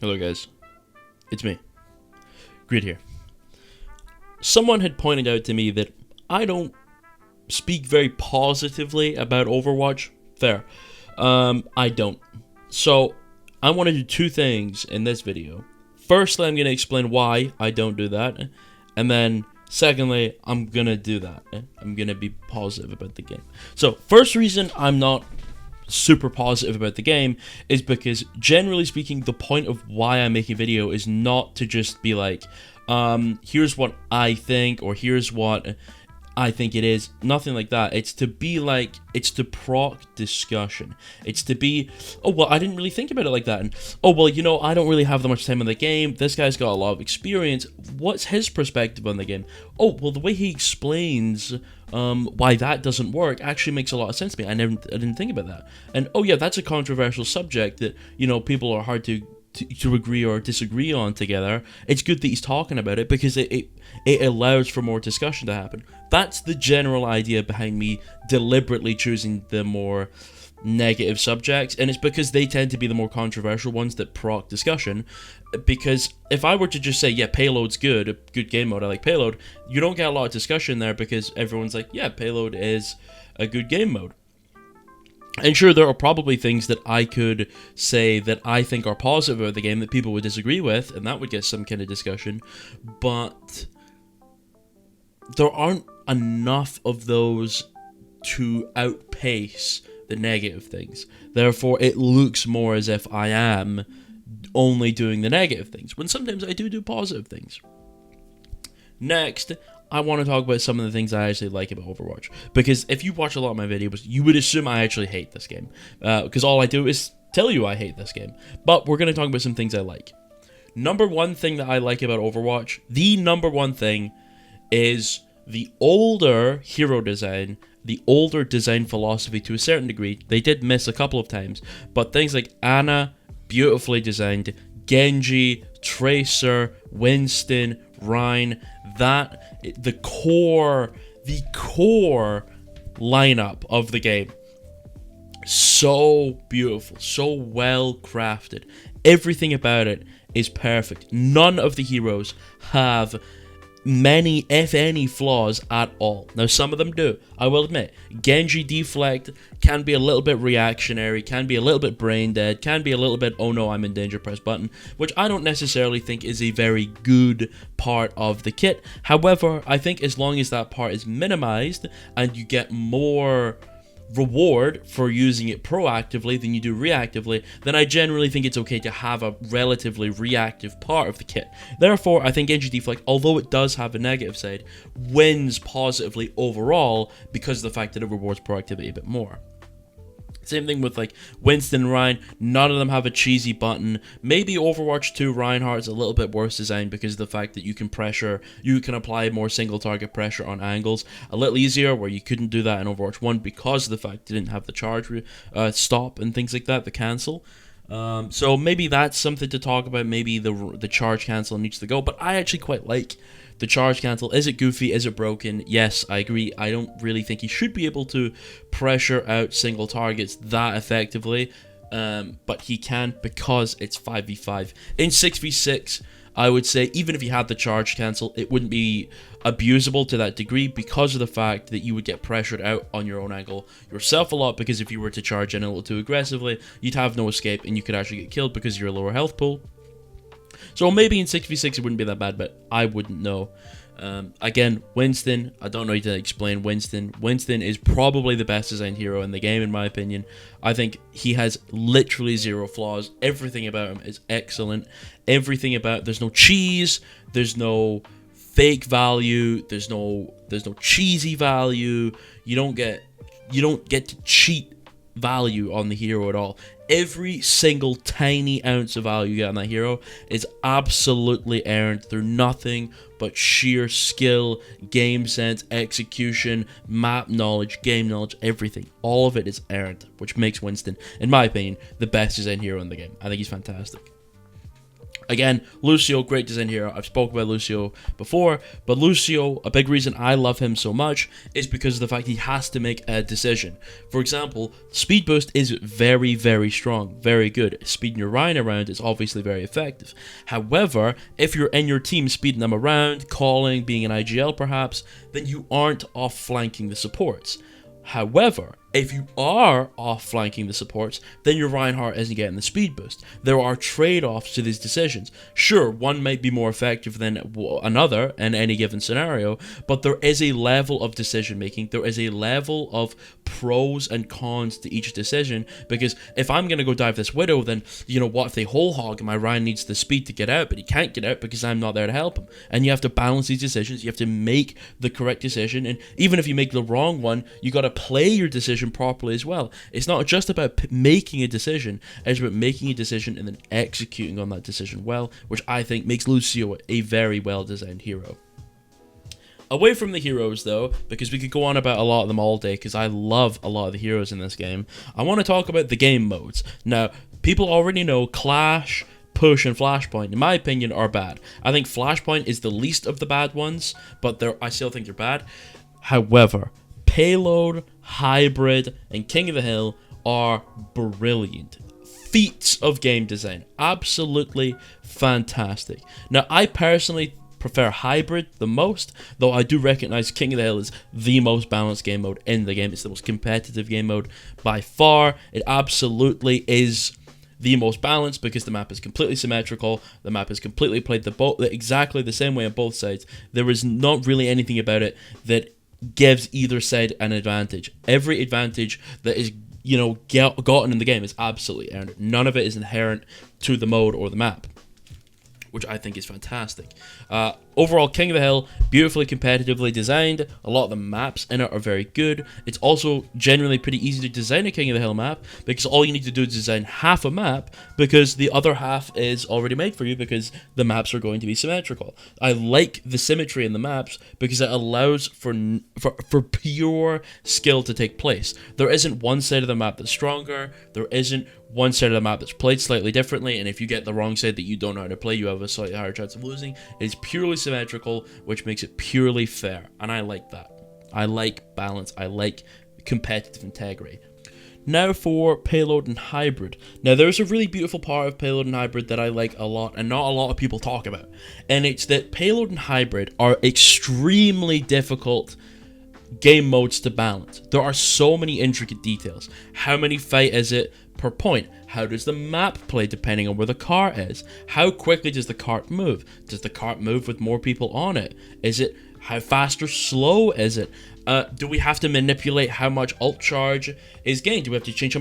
Hello guys, it's me, Grid here. Someone had pointed out to me that I don't speak very positively about Overwatch. Fair. I don't. So, I want to do two things in this video. Firstly, I'm going to explain why I don't do that. And then, secondly, I'm going to do that. I'm going to be positive about the game. So, first reason I'm not super positive about the game is because, generally speaking, the point of why I make a video is not to just be like, here's what I think, or here's what I think it is. Nothing like that. It's to be like, it's to proc discussion. It's to be, oh, well, I didn't really think about it like that. And, oh, well, you know, I don't really have that much time in the game. This guy's got a lot of experience. What's his perspective on the game? Oh, well, the way he explains why that doesn't work actually makes a lot of sense to me. I didn't think about that. And, oh, yeah, that's a controversial subject that, you know, people are hard to agree or disagree on together. It's good that he's talking about it because it allows for more discussion to happen. That's the general idea behind me deliberately choosing the more negative subjects, and it's because they tend to be the more controversial ones that proc discussion. Because if I were to just say, yeah, Payload's good, a good game mode, I like Payload, you don't get a lot of discussion there because everyone's like, yeah, Payload is a good game mode. And sure, there are probably things that I could say that I think are positive about the game that people would disagree with, and that would get some kind of discussion, but there aren't enough of those to outpace the negative things. Therefore, it looks more as if I am only doing the negative things, when sometimes I do positive things. Next, I want to talk about some of the things I actually like about Overwatch. Because if you watch a lot of my videos, you would assume I actually hate this game. Because all I do is tell you I hate this game. But we're going to talk about some things I like. Number one thing that I like about Overwatch, the number one thing, is the older hero design, the older design philosophy to a certain degree. They did miss a couple of times. But things like Ana, beautifully designed, Genji, Tracer, Winston, Rhine, the core lineup of the game, so beautiful, so well crafted. Everything about it is perfect. None of the heroes have many, if any, flaws at all. Now, some of them do, I will admit. Genji Deflect can be a little bit reactionary, can be a little bit brain dead, can be a little bit, oh no, I'm in danger, press button, which I don't necessarily think is a very good part of the kit. However, I think as long as that part is minimized and you get more reward for using it proactively than you do reactively, then I generally think it's okay to have a relatively reactive part of the kit. Therefore, I think Genji Deflect, although it does have a negative side, wins positively overall because of the fact that it rewards proactivity a bit more. Same thing with like Winston and Ryan. None of them have a cheesy button. Maybe Overwatch 2 Reinhardt's a little bit worse designed because of the fact that you can apply more single target pressure on angles a little easier, where you couldn't do that in Overwatch 1 because of the fact it didn't have the charge stop and things like that, the cancel. So maybe that's something to talk about. Maybe the charge cancel needs to go, but I actually quite like the charge cancel. Is it goofy? Is it broken? Yes, I agree. I don't really think he should be able to pressure out single targets that effectively, but he can because it's 5v5. In 6v6, I would say even if he had the charge cancel, it wouldn't be abusable to that degree because of the fact that you would get pressured out on your own angle yourself a lot, because if you were to charge in a little too aggressively, you'd have no escape and you could actually get killed because you're a lower health pool. So maybe in 6v6 it wouldn't be that bad, but I wouldn't know. Again, Winston, I don't know how to explain Winston. Winston is probably the best designed hero in the game, in my opinion. I think he has literally zero flaws. Everything about him is excellent. Everything about, there's no cheese, there's no fake value, there's no cheesy value. You don't get to cheat value on the hero at all. Every single tiny ounce of value you get on that hero is absolutely earned through nothing but sheer skill, game sense, execution, map knowledge, game knowledge, everything. All of it is earned, which makes Winston, in my opinion, the best designed hero in the game. I think he's fantastic. Again, Lucio, great design hero. I've spoken about Lucio before, but Lucio, a big reason I love him so much is because of the fact he has to make a decision. For example, speed boost is very, very strong, very good. Speeding your Ryan around is obviously very effective. However, if you're in your team speeding them around, calling, being an IGL perhaps, then you aren't off-flanking the supports. However, if you are off-flanking the supports, then your Reinhardt isn't getting the speed boost. There are trade-offs to these decisions. Sure, one might be more effective than another in any given scenario, but there is a level of decision-making. There is a level of pros and cons to each decision, because if I'm going to go dive this Widow, then, you know, what if they whole hog and my Ryan needs the speed to get out, but he can't get out because I'm not there to help him? And you have to balance these decisions. You have to make the correct decision, and even if you make the wrong one, you got to play your decision properly as well. It's not just about making a decision, it's about making a decision and then executing on that decision well, which I think makes Lucio a very well designed hero. Away from the heroes though, because we could go on about a lot of them all day, because I love a lot of the heroes in this game, I want to talk about the game modes. Now, people already know Clash, Push, and Flashpoint, in my opinion, are bad. I think Flashpoint is the least of the bad ones, but I still think they're bad. However, Payload, Hybrid, and King of the Hill are brilliant. Feats of game design. Absolutely fantastic. Now, I personally prefer Hybrid the most, though I do recognize King of the Hill is the most balanced game mode in the game. It's the most competitive game mode by far. It absolutely is the most balanced because the map is completely symmetrical. The map is completely played exactly the same way on both sides. There is not really anything about it that gives either side an advantage. Every advantage that is, you know, gotten in the game is absolutely earned. None of it is inherent to the mode or the map, which I think is fantastic. Overall, King of the Hill, beautifully competitively designed. A lot of the maps in it are very good. It's also generally pretty easy to design a King of the Hill map, because all you need to do is design half a map, because the other half is already made for you, because the maps are going to be symmetrical. I like the symmetry in the maps because it allows for pure skill to take place. There isn't one side of the map that's stronger. There isn't one side of the map that's played slightly differently, and if you get the wrong side that you don't know how to play, you have a slightly higher chance of losing. It's purely symmetrical, which makes it purely fair, and I like that. I like balance. I like competitive integrity. Now for Payload and Hybrid. Now, there's a really beautiful part of Payload and Hybrid that I like a lot, and not a lot of people talk about, and it's that Payload and Hybrid are extremely difficult game modes to balance. There are so many intricate details. How many fight is it per point? How does the map play depending on where the cart is? How quickly does the cart move? Does the cart move with more people on it? Is it, how fast or slow is it? Do we have to manipulate how much ult charge is gained? Do we have to change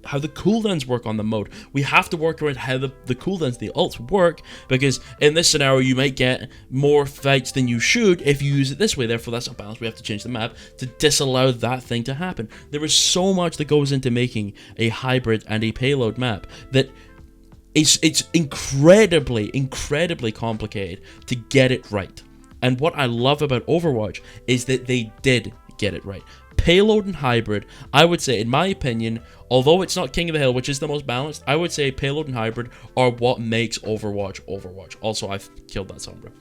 how the cooldowns work on the mode? We have to work around how the cooldowns, the ults work, because in this scenario you might get more fights than you should if you use it this way. Therefore, that's not balanced. We have to change the map to disallow that thing to happen. There is so much that goes into making a Hybrid and a Payload map that it's incredibly complicated to get it right. And what I love about Overwatch is that they did get it right. Payload and Hybrid, I would say, in my opinion, although it's not King of the Hill, which is the most balanced, I would say Payload and Hybrid are what makes Overwatch Overwatch. Also, I've killed that Sombra.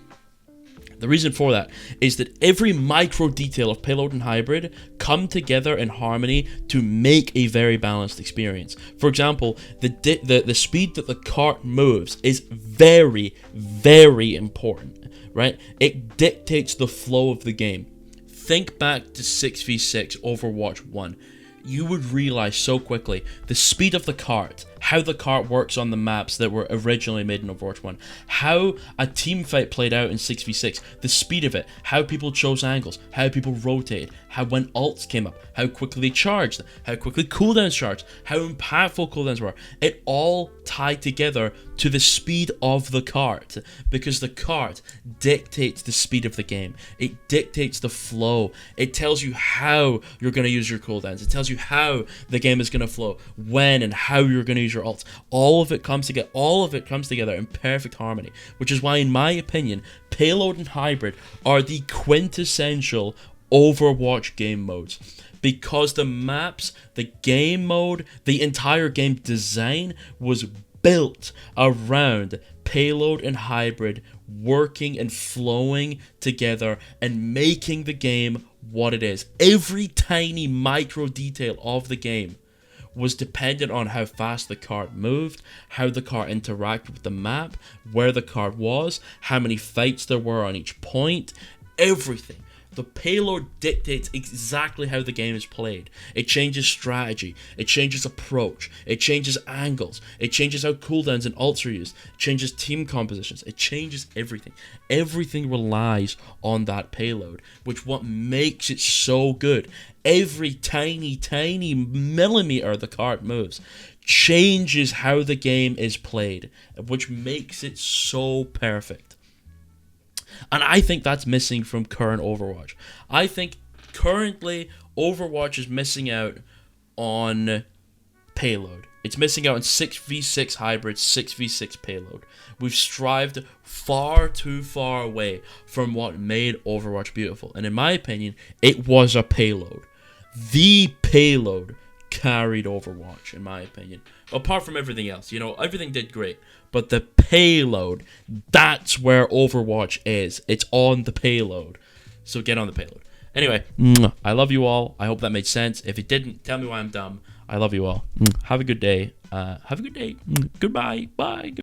The reason for that is that every micro detail of Payload and Hybrid come together in harmony to make a very balanced experience. For example, the speed that the cart moves is very, very important, right? It dictates the flow of the game. Think back to 6v6 Overwatch 1. You would realize so quickly the speed of the cart, how the cart works on the maps that were originally made in Overwatch 1, how a team fight played out in 6v6, the speed of it, how people chose angles, how people rotated, how when ults came up, how quickly they charged, how quickly cooldowns charged, how impactful cooldowns were. It all tied together to the speed of the cart, because the cart dictates the speed of the game. It dictates the flow. It tells you how you're going to use your cooldowns. It tells you how the game is going to flow, when and how you're going to use your ults. All of it comes together in perfect harmony, which is why, in my opinion, Payload and Hybrid are the quintessential Overwatch game modes, because the maps, the game mode, the entire game design was built around Payload and Hybrid working and flowing together and making the game what it is. Every tiny micro detail of the game was dependent on how fast the card moved, how the card interacted with the map, where the card was, how many fights there were on each point, everything. The Payload dictates exactly how the game is played. It changes strategy, it changes approach, it changes angles, it changes how cooldowns and ults are used, it changes team compositions, it changes everything. Everything relies on that Payload, which what makes it so good. Every tiny millimeter the card moves changes how the game is played, which makes it so perfect. And I think that's missing from current Overwatch. I think currently Overwatch is missing out on Payload. It's missing out on 6v6 hybrid, 6v6 Payload. We've strived far too far away from what made Overwatch beautiful. And in my opinion, it was a Payload. The Payload carried Overwatch, in my opinion. Apart from everything else, everything did great. But the Payload, that's where Overwatch is. It's on the Payload. So get on the Payload. Anyway, I love you all. I hope that made sense. If it didn't, tell me why I'm dumb. I love you all. Have a good day. Goodbye. Bye.